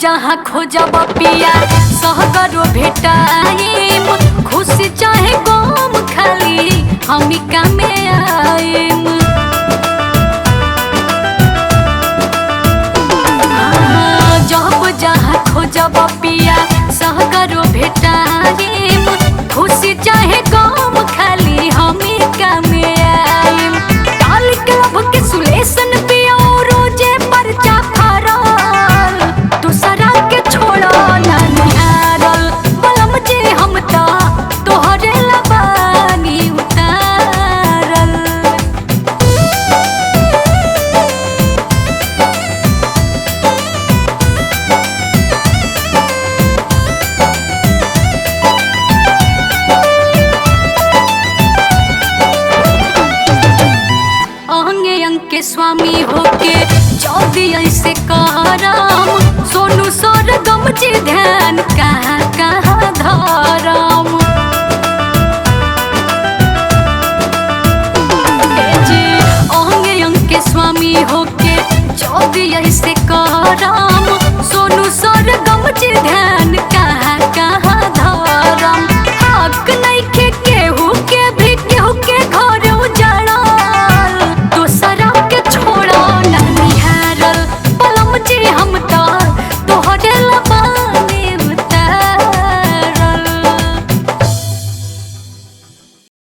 जहाँ खोजब पिया सहगरो भेटाइम, खुशी चाहे गम खाली हम कामे आइम। जब जहाँ खोजब पिया सहगरो भेटाइम, खुशी चाहे गम खाली हम कामे आइम। डाल के लब के सुलेसन पिया रोजे परचा फरल, दूसरा के छोड़ा ना निहारल। बलम जे हम ता तोहरे लबानी उतारल। अंगे अंग के स्वामी होके चौदी ऐसे करम, सोनू सरगम जी ध्यान